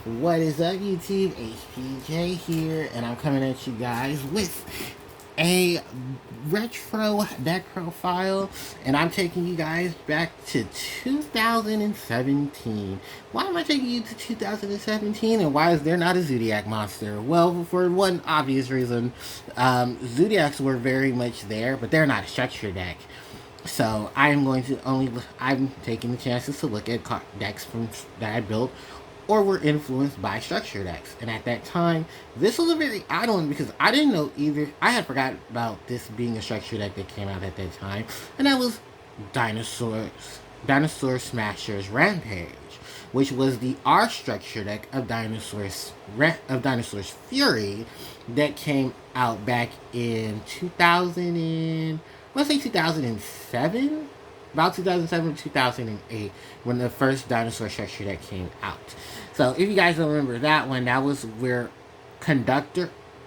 What is up, YouTube? HPJ here, and I'm coming at you guys with a retro deck profile, and I'm taking you guys back to 2017. Why am I taking you to 2017, and why is there not a Zodiac monster? Well, for one obvious reason, Zodiacs were very much there, but they're not a structure deck. So I'm taking the chances to look at decks that I built or were influenced by structure decks. And at that time, this was a very odd one because I didn't know either. I had forgot about this being a structure deck that came out at that time, and that was Dinosaur Smashers Rampage, which was the R structure deck of Dinosaurs Fury that came out back in 2000 and let's say 2007, about 2007 2008, when the first Dinosaur structure deck came out. So if you guys don't remember that one, that was where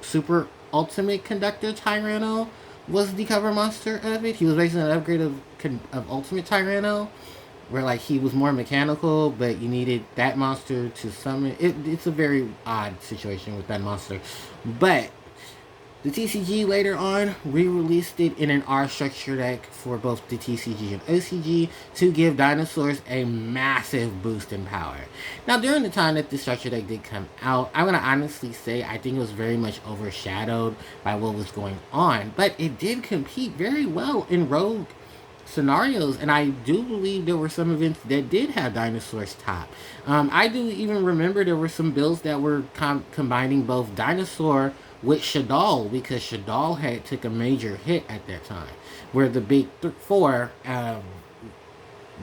Super Ultimate Conductor Tyranno was the cover monster of it. He was basically an upgrade of Ultimate Tyranno, where like he was more mechanical, but you needed that monster to summon. It's a very odd situation with that monster, but the TCG later on re-released it in an R structure deck for both the TCG and OCG to give Dinosaurs a massive boost in power. Now, during the time that this structure deck did come out, I'm going to honestly say I think it was very much overshadowed by what was going on, but it did compete very well in Rogue scenarios, and I do believe there were some events that did have Dinosaurs top. I do even remember there were some builds that were combining both Dinosaur with Shaddoll, because Shaddoll had took a major hit at that time, where the big four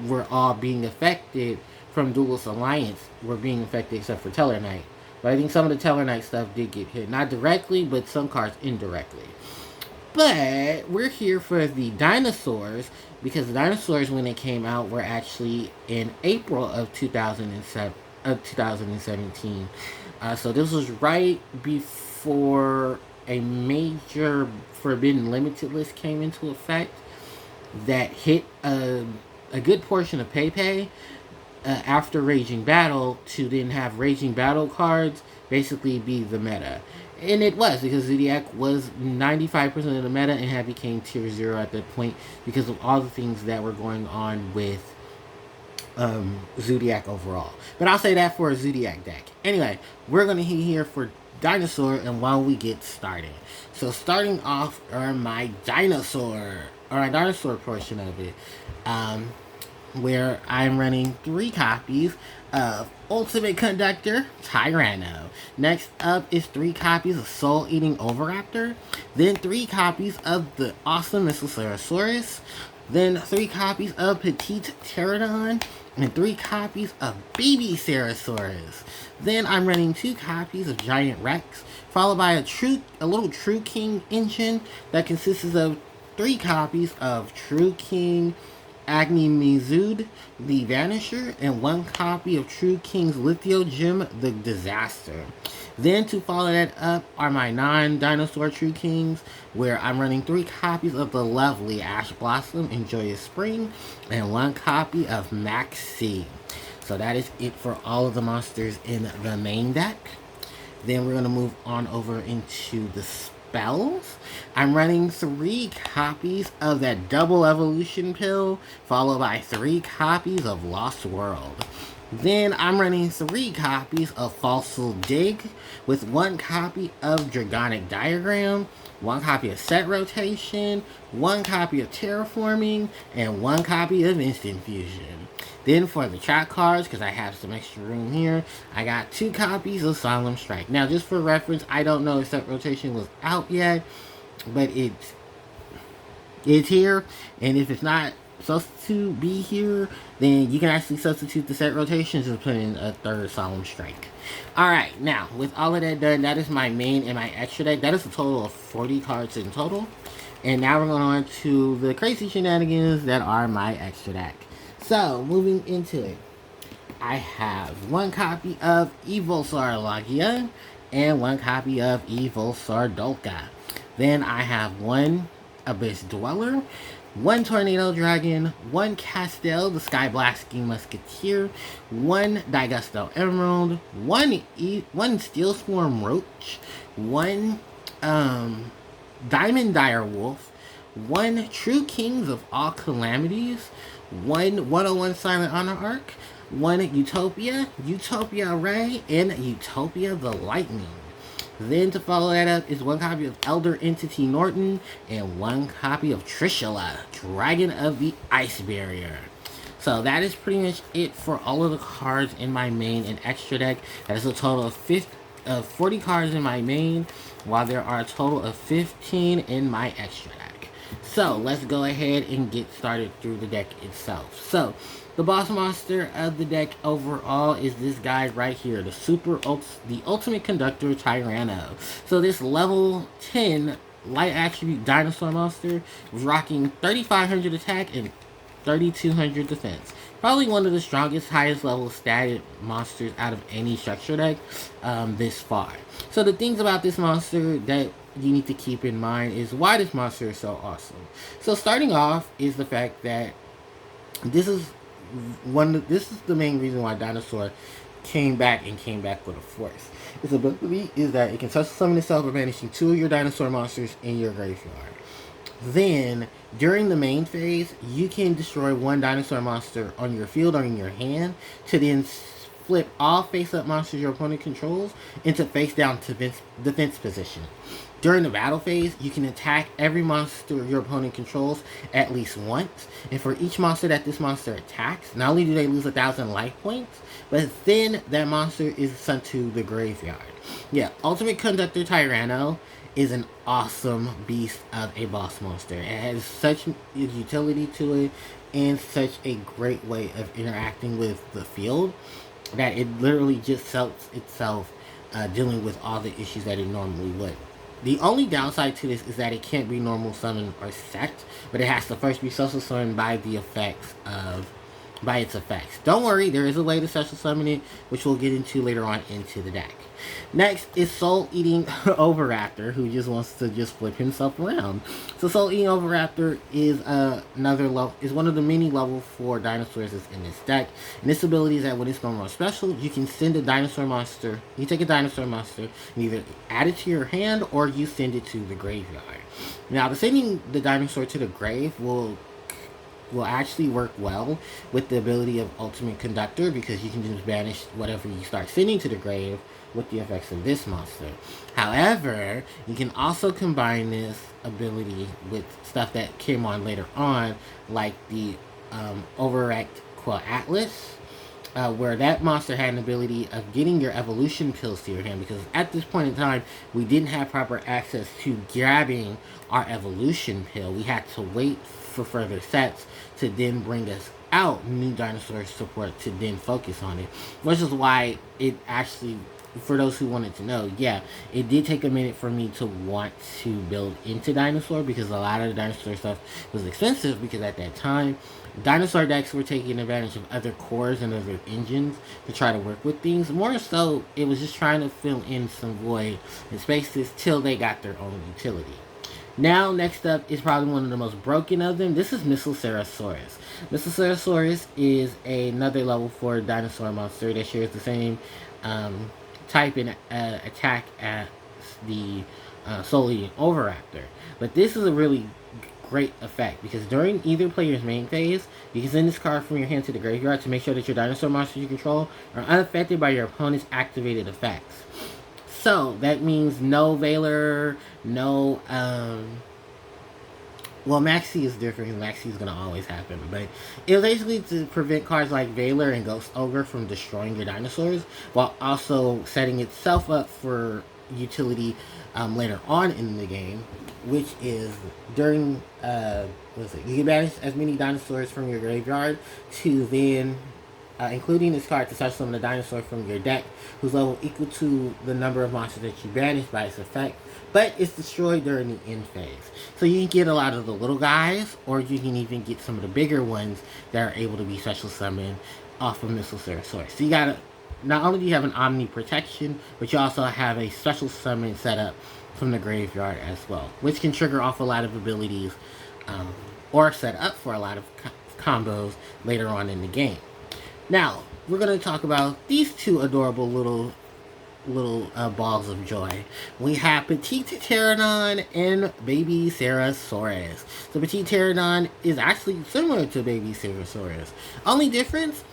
were all being affected from Duelist Alliance, were being affected except for Teller Knight. But I think some of the Teller Knight stuff did get hit, not directly, but some cards indirectly. But we're here for the Dinosaurs, because the Dinosaurs, when they came out, were actually in April of 2017. So this was right before a major Forbidden Limited list came into effect that hit a good portion of PayPay after Raging Battle, to then have Raging Battle cards basically be the meta. And it was, because Zodiac was 95% of the meta and had became tier 0 at that point because of all the things that were going on with Zodiac overall. But I'll say that for a Zodiac deck. Anyway, we're going to hit here for Dinosaur, and while we get started. So starting off are my Dinosaur portion of it, where I'm running 3 copies of Ultimate Conductor Tyranno. Next up is 3 copies of Soul Eating Oviraptor. Then 3 copies of the Awesome Mesocerosaurus. Then 3 copies of Petite Pterodon. And 3 copies of Baby Cerosaurus. Then I'm running 2 copies of Giant Rex, followed by a little True King engine that consists of 3 copies of True King Agni Mizud, the Vanisher, and 1 copy of True King's Lithio Gem, the Disaster. Then to follow that up are my non-Dinosaur True Kings, where I'm running 3 copies of the lovely Ash Blossom and Joyous Spring, and 1 copy of Max C. So that is it for all of the monsters in the main deck. Then we're going to move on over into the spells. I'm running 3 copies of that Double Evolution Pill, followed by 3 copies of Lost World. Then I'm running 3 copies of Fossil Dig, with 1 copy of Dragonic Diagram, 1 copy of Set Rotation, 1 copy of Terraforming, and 1 copy of Instant Fusion. Then for the trap cards, because I have some extra room here, I got 2 copies of Solemn Strike. Now, just for reference, I don't know if Set Rotation was out yet, but it's here, and if it's not supposed to be here, then you can actually substitute the Set Rotations and put in a 3rd Solemn Strike. Alright, now, with all of that done, that is my main and my extra deck. That is a total of 40 cards in total. And now we're going on to the crazy shenanigans that are my extra deck. So, moving into it, I have 1 copy of Evolsaur Logia and 1 copy of Evolsaur Dolka. Then I have 1 Abyss Dweller, one Tornado Dragon, one Castell, the Sky Blasting Musketeer, one Digusto Emerald, one Steel Swarm Roach, one Diamond Dire Wolf, one True Kings of All Calamities, one 101 Silent Honor Arc, one Utopia Ray, and Utopia the Lightning. Then to follow that up is one copy of Elder Entity Norton and one copy of Trishula, Dragon of the Ice Barrier. So that is pretty much it for all of the cards in my main and extra deck. That is a total of 40 cards in my main, while there are a total of 15 in my extra deck. So let's go ahead and get started through the deck itself. So the boss monster of the deck overall is this guy right here, the Ultimate Conductor Tyranno. So this level 10 light attribute dinosaur monster was rocking 3,500 attack and 3,200 defense. Probably one of the strongest, highest level static monsters out of any structure deck this far. So the things about this monster that you need to keep in mind is why this monster is so awesome. So starting off is the fact that this is the main reason why Dinosaur came back with a force. Its ability is that it can special summon itself by banishing 2 of your dinosaur monsters in your graveyard. Then, during the main phase, you can destroy 1 dinosaur monster on your field or in your hand to then flip all face-up monsters your opponent controls into face-down defense position. During the battle phase, you can attack every monster your opponent controls at least once. And for each monster that this monster attacks, not only do they lose 1,000 life points, but then that monster is sent to the graveyard. Yeah, Ultimate Conductor Tyranno is an awesome beast of a boss monster. It has such utility to it and such a great way of interacting with the field that it literally just sells itself dealing with all the issues that it normally would. The only downside to this is that it can't be normal summoned or sacked, but it has to first be special summoned by its effects. Don't worry, there is a way to special summon it, which we'll get into later on into the deck. Next is Soul Eating Oviraptor, who just wants to just flip himself around. So Soul Eating Oviraptor is one of the many level 4 dinosaurs that's in this deck. And this ability is that when it's normal or special, you can send a dinosaur monster. You take a dinosaur monster and either add it to your hand or you send it to the graveyard. Now, sending the dinosaur to the grave will actually work well with the ability of Ultimate Conductor, because you can just banish whatever you start sending to the grave with the effects of this monster. However, you can also combine this ability with stuff that came on later on, like the Overact Quell Atlas, where that monster had an ability of getting your evolution pills to your hand, because at this point in time, we didn't have proper access to grabbing our evolution pill. We had to wait for further sets to then bring us out new dinosaur support to then focus on it, which is why it actually, for those who wanted to know, yeah, it did take a minute for me to want to build into Dinosaur, because a lot of the Dinosaur stuff was expensive, because at that time, Dinosaur decks were taking advantage of other cores and other engines to try to work with things. More so, it was just trying to fill in some void and spaces till they got their own utility. Now, next up is probably one of the most broken of them. This is Missilesaurus. Missilesaurus is another level 4 dinosaur monster that shares the same type and attack as the Soul Eating Oviraptor. But this is a really great effect, because during either player's main phase, you can send this card from your hand to the graveyard to make sure that your dinosaur monsters you control are unaffected by your opponent's activated effects. So that means no Veiler, no well, Maxi is different, because Maxi is going to always happen, but it was basically to prevent cards like Veiler and Ghost Ogre from destroying your dinosaurs, while also setting itself up for utility later on in the game, which is during, you can banish as many dinosaurs from your graveyard to then, including this card, to such summon a dinosaur from your deck whose level equal to the number of monsters that you banished by its effect, but it's destroyed during the end phase. So you can get a lot of the little guys, or you can even get some of the bigger ones that are able to be special summoned off of Missilesaurus. So you gotta, not only do you have an Omni protection, but you also have a special summon set up from the graveyard as well, which can trigger off a lot of abilities or set up for a lot of combos later on in the game. Now, we're going to talk about these two adorable little balls of joy. We have Petite Pteranodon and Baby Ceratosaurus. So Petite Pteranodon is actually similar to Baby Ceratosaurus. Only difference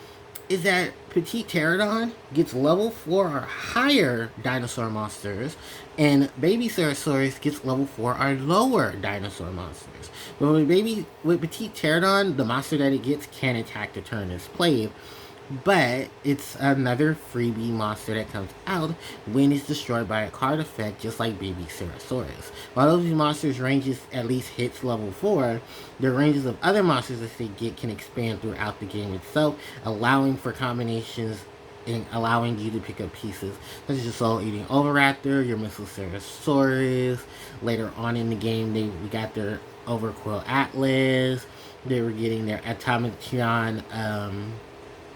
is that Petite Pteranodon gets level 4 or higher dinosaur monsters, and Baby Ceratosaurus gets level 4 or lower dinosaur monsters. But with Petite Pteranodon, the monster that it gets can attack the turn it's played, but it's another freebie monster that comes out when it's destroyed by a card effect, just like Baby Ceratosaurus. While those monsters' ranges at least hits level 4, the ranges of other monsters that they get can expand throughout the game itself, allowing for combinations and allowing you to pick up pieces such as your soul-eating Oviraptor, your Mesocerosaurus. Later on in the game, we got their Overquill Atlas. They were getting their Atomition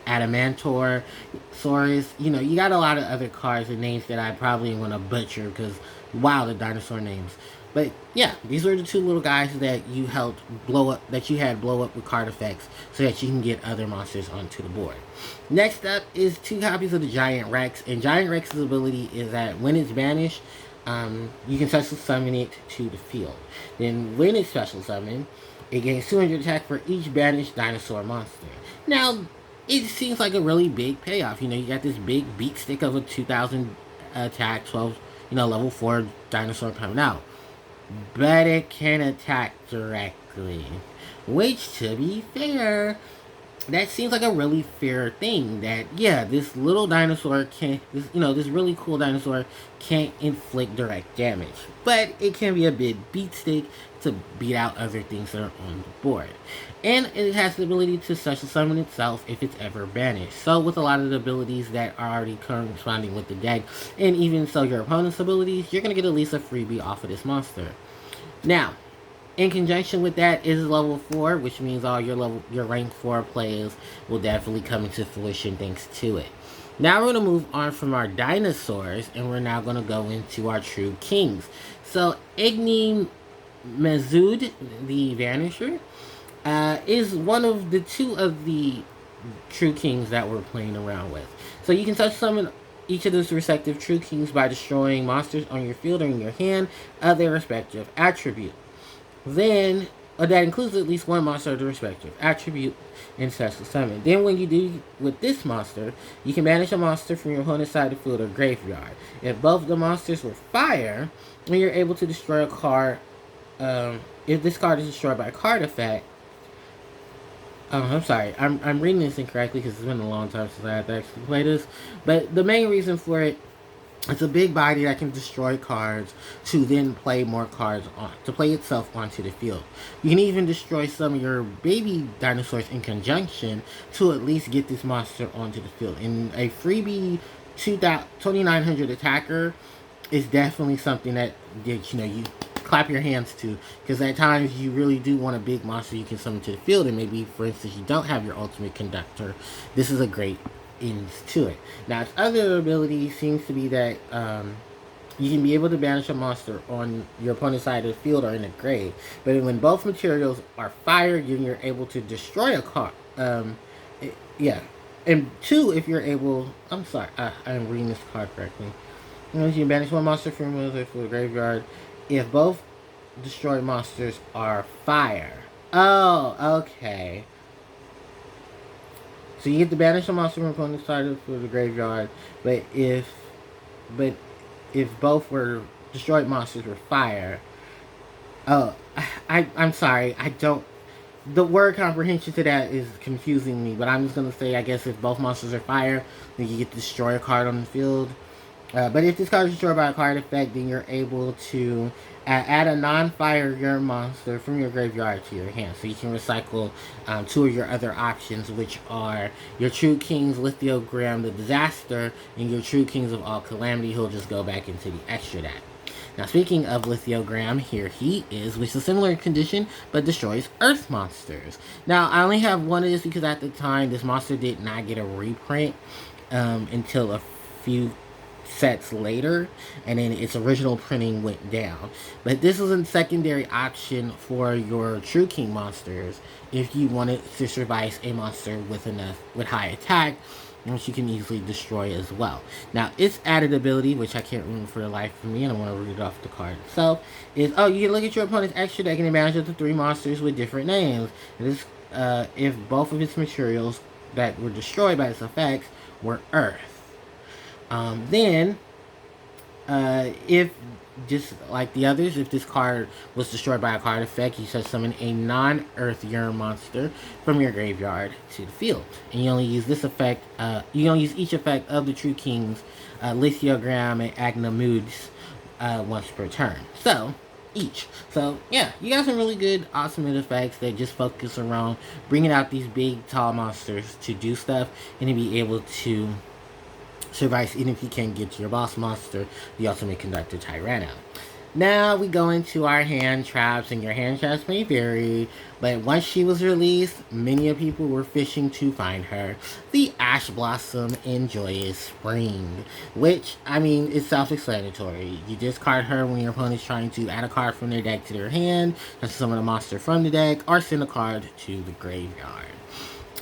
Adamantor, Saurus. You know, you got a lot of other cards and names that I probably want to butcher because, wow, the dinosaur names. But yeah, these were the two little guys that you helped blow up, that you had blow up with card effects so that you can get other monsters onto the board. Next up is 2 copies of the Giant Rex. And Giant Rex's ability is that when it's banished, you can special summon it to the field. Then when it's special summoned, it gains 200 attack for each banished dinosaur monster. Now, it seems like a really big payoff. You know, you got this big beat stick of a 2,000 attack, 12, level 4 dinosaur coming out. But it can attack directly. Which, to be fair, that seems like a really fair thing. That, yeah, this little dinosaur this really cool dinosaur can't inflict direct damage. But it can be a big beat stick to beat out other things that are on the board. And it has the ability to special summon itself if it's ever banished. So with a lot of the abilities that are already corresponding with the deck, and even so your opponent's abilities, you're going to get at least a freebie off of this monster. Now, in conjunction with that is level 4, which means all your rank 4 players will definitely come into fruition thanks to it. Now we're going to move on from our dinosaurs, and we're now going to go into our true kings. So Igni Mezud, the Vanisher, is one of the 2 of the true kings that we're playing around with. So you can touch summon each of those respective true kings by destroying monsters on your field or in your hand of their respective attribute. Then, that includes at least one monster of the respective attribute in special summon. Then when you do with this monster, you can banish a monster from your opponent's side of the field or graveyard. If both the monsters were fire, then you're able to destroy a card. If this card is destroyed by a card effect, I'm sorry, I'm reading this incorrectly because it's been a long time since I had to actually play this. But the main reason for it, it's a big body that can destroy cards to then play more cards to play itself onto the field. You can even destroy some of your baby dinosaurs in conjunction to at least get this monster onto the field. And a freebie 2,900 attacker is definitely something that you clap your hands to, because at times you really do want a big monster you can summon to the field, and maybe, for instance, you don't have your ultimate conductor. This is a great ends to it. Now, its other ability seems to be that you can be able to banish a monster on your opponent's side of the field or in the grave, but when both materials are fired, you're able to destroy a card. And 2, if you're able, I'm sorry, I'm reading this card correctly. You can banish one monster from the graveyard if both destroyed monsters are fire. Oh, okay. So you get to banish a monster from opponent's side of the graveyard, but if both were destroyed monsters were fire. Oh, I'm sorry. I don't. The word comprehension to that is confusing me, but I'm just gonna say, I guess if both monsters are fire, then you get to destroy a card on the field. But if this card is destroyed by a card effect, then you're able to add a non-fire monster from your graveyard to your hand. So you can recycle 2 of your other options, which are your True Kings, Lithogram, the Disaster, and your True Kings of All Calamity. He'll just go back into the extra deck. Now, speaking of Lithogram, here he is, which is a similar condition, but destroys Earth monsters. Now, I only have one of this because at the time, this monster did not get a reprint until a few sets later, and then its original printing went down. But this is a secondary option for your True King monsters if you wanted to survive a monster with high attack, which you can easily destroy as well. Now, its added ability, which I can't remember for the life of me, and I want to read it off the card itself, is you can look at your opponent's extra deck and advantage up to 3 monsters with different names. It is if both of its materials that were destroyed by its effects were Earth. Then, if just like the others, if this card was destroyed by a card effect, you should summon a non-Earth Urn monster from your graveyard to the field, and you only use this effect. You only use each effect of the True King's Lithogram and Agnamudes once per turn. So each. So yeah, you got some really good, awesome effects that just focus around bringing out these big, tall monsters to do stuff and to be able to survive even if you can't get to your boss monster, the Ultimate Conductor Tyranno. Now we go into our hand traps, and your hand traps may vary, but once she was released, many people were fishing to find her. The Ash Blossom in Joyous Spring, which, I mean, is self-explanatory. You discard her when your opponent's trying to add a card from their deck to their hand, and summon a monster from the deck, or send a card to the graveyard.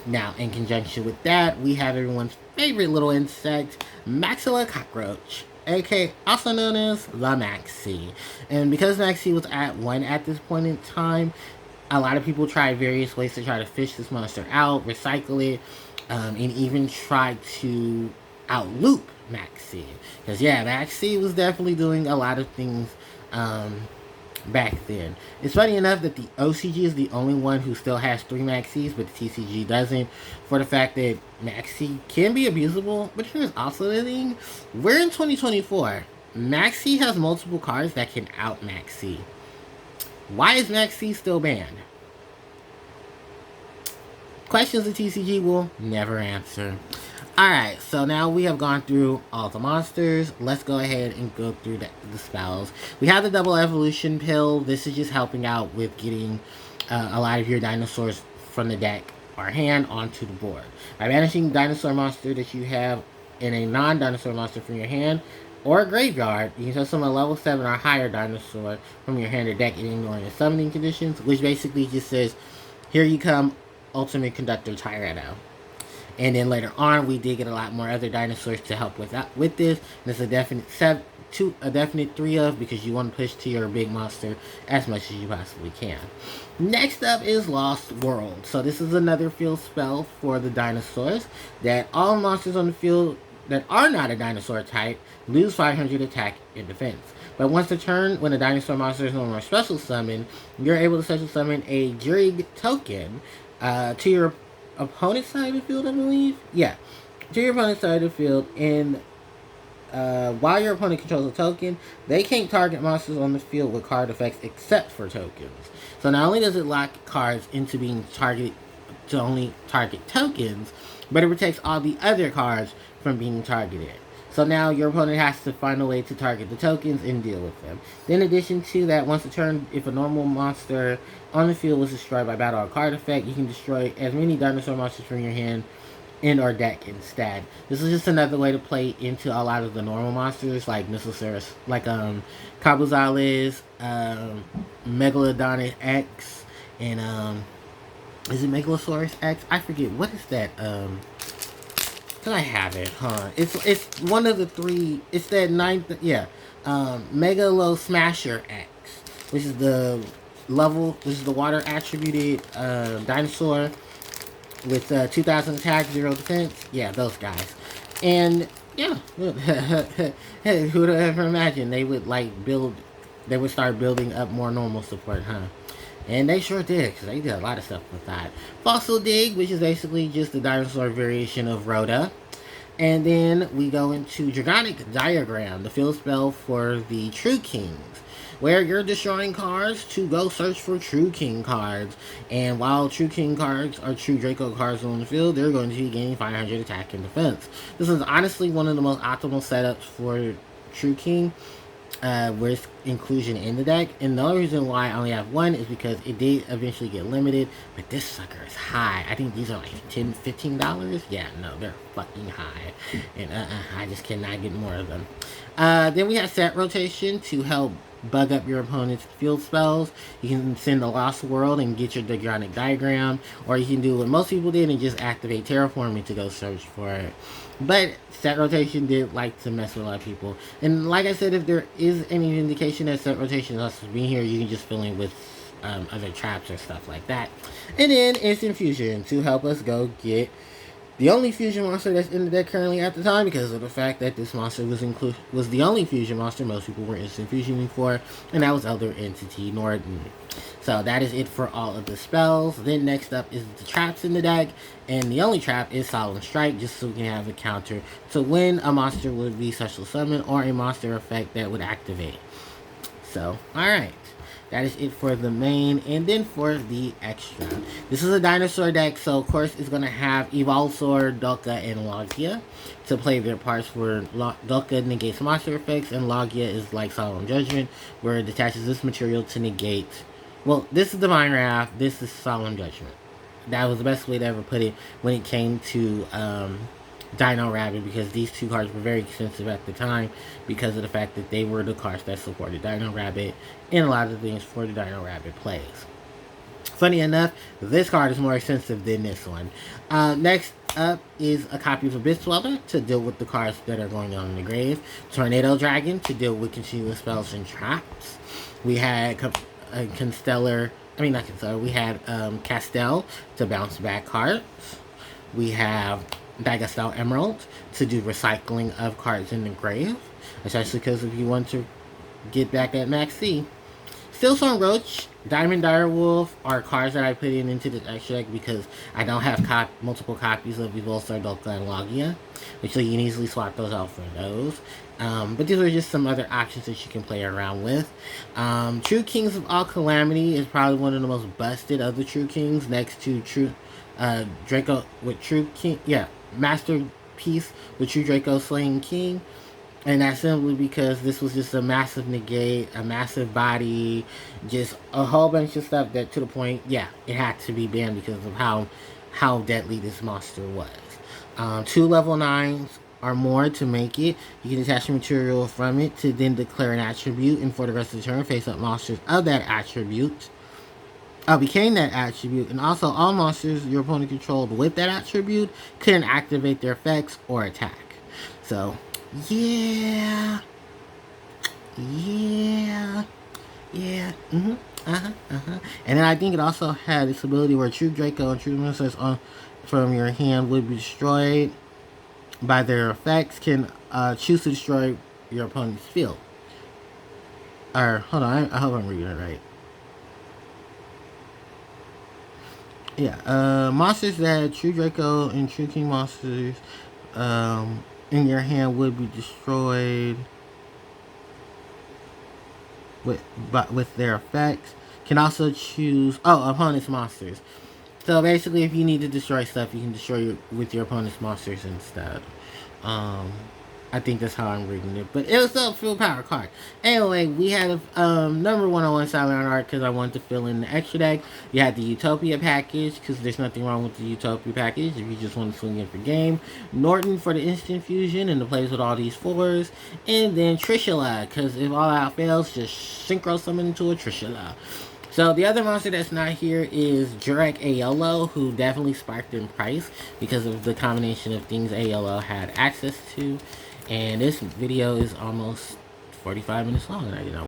Now, in conjunction with that, we have everyone's favorite little insect, Maxilla Cockroach, aka also known as the Maxi. And because Maxi was at 1 at this point in time, a lot of people tried various ways to try to fish this monster out, recycle it, and even try to outloop Maxi. Because yeah, Maxi was definitely doing a lot of things back then. It's funny enough that the OCG is the only one who still has 3 Maxis, but the TCG doesn't, for the fact that Maxi can be abusable. But here's also the thing, we're in 2024. Maxi has multiple cards that can out Maxi. Why is Maxi still banned? Questions the TCG will never answer. Alright, so now we have gone through all the monsters. Let's go ahead and go through the spells. We have the double evolution pill. This is just helping out with getting a lot of your dinosaurs from the deck or hand onto the board. By banishing dinosaur monster that you have in a non-dinosaur monster from your hand or graveyard, you can summon a level 7 or higher dinosaur from your hand or deck and ignoring the summoning conditions, which basically just says, here you come, Ultimate Conductor Tyranno. And then later on, we did get a lot more other dinosaurs to help with this. And it's a definite 3 of, because you want to push to your big monster as much as you possibly can. Next up is Lost World. So this is another field spell for the dinosaurs, that all monsters on the field that are not a dinosaur type lose 500 attack and defense. But once a turn, when a dinosaur monster is no more special summon, you're able to special summon a Jurig token to your opponent's side of the field, I believe. Yeah, to your opponent's side of the field, and while your opponent controls a token, they can't target monsters on the field with card effects except for tokens. So not only does it lock cards into being targeted to only target tokens, but it protects all the other cards from being targeted. So now your opponent has to find a way to target the tokens and deal with them. In addition to that, once a turn, if a normal monster on the field was destroyed by battle or card effect, you can destroy as many dinosaur monsters from your hand and or deck instead. This is just another way to play into a lot of the normal monsters like Missilosaurus, like Cabuzales, Megalodon X, and is it Megalosaurus X? I forget. What is that? Can I have it? Huh? It's one of the 3. It's that 9th. Yeah. Megalo Smasher X, which is the water attributed dinosaur with 2,000 attack, 0 defense. Yeah, those guys. And yeah, hey, who would have ever imagined they would start building up more normal support, huh? And they sure did, because they did a lot of stuff with that. Fossil Dig, which is basically just the dinosaur variation of Rhoda. And then we go into Dragonic Diagram, the field spell for the True Kings, where you're destroying cards to go search for True King cards. And while True King cards are True Draco cards on the field, they're going to be gaining 500 attack and defense. This is honestly one of the most optimal setups for True King, where inclusion in the deck, and the only reason why I only have one is because it did eventually get limited, but this sucker is high. I think these are like $10-15. Yeah, no, they're fucking high, and I just cannot get more of them. Then we have set rotation to help bug up your opponent's field spells. You can send a Lost World and get your Dendritic Diagram, or you can do what most people did and just activate Terraforming to go search for it. But set rotation did like to mess with a lot of people. And like I said, if there is any indication that set rotation is also being here, you can just fill in with other traps or stuff like that. And then instant fusion to help us go get the only fusion monster that's in the deck currently at the time, because of the fact that this monster was the only fusion monster most people were instant fusioning for, and that was Elder Entity Norton. So that is it for all of the spells. Then next up is the traps in the deck, and the only trap is Solemn Strike, just so we can have a counter to when a monster would be special summon or a monster effect that would activate. So, alright. That is it for the main, and then for the extra. This is a dinosaur deck, so of course it's going to have Evolsaur, Dolka, and Logia to play their parts, where Dolka negates monster effects, and Logia is like Solemn Judgment, where it detaches this material to negate... Well, this is Divine Wrath, this is Solemn Judgment. That was the best way to ever put it when it came to Dino Rabbit, because these two cards were very expensive at the time because of the fact that they were the cards that supported Dino Rabbit and a lot of the things for the Dino Rabbit plays. Funny enough, this card is more expensive than this one. Next up is a copy of Abyss Dweller to deal with the cards that are going on in the grave. Tornado Dragon to deal with continuous spells and traps. We had Constellar, we had Castel to bounce back cards. We have Dagastal Emerald to do recycling of cards in the grave, especially because if you want to get back at Max C. Steelstorm Roach, Diamond Direwolf are cards that I put into the extra deck because I don't have multiple copies of Evolsaur, Dolka, and Logia, which so you can easily swap those out for those. But these are just some other options that you can play around with. True Kings of All Calamity is probably one of the most busted of the True Kings, next to Draco with True King. Yeah, Masterpiece with True Draco Slaying King. And that's simply because this was just a massive negate, a massive body, just a whole bunch of stuff that, to the point, yeah, it had to be banned because of how deadly this monster was. 2 level 9s or more to make it. You can attach material from it to then declare an attribute, and for the rest of the turn, face up monsters of that attribute. Became that attribute, and also all monsters your opponent controlled with that attribute couldn't activate their effects or attack. So, yeah, and then I think it also had this ability where True Draco and True Monsters from your hand would be destroyed by their effects, can choose to destroy your opponent's field. Or, hold on, I hope I'm reading it right. Yeah, monsters that True Draco and True King monsters in your hand would be destroyed with their effects. Can also choose opponent's monsters. So basically, if you need to destroy stuff, you can destroy with your opponent's monsters instead. I think that's how I'm reading it. But it was a full power card. Anyway, we had a number 101 Silent Art because I wanted to fill in the extra deck. You had the Utopia package because there's nothing wrong with the Utopia package if you just want to swing in for game. Norton for the instant fusion and the plays with all these 4s. And then Trishula because if all out fails, just synchro summon into a Trishula. So the other monster that's not here is Jurassic Aolo, who definitely sparked in price because of the combination of things Aolo had access to. And this video is almost 45 minutes long, and I did not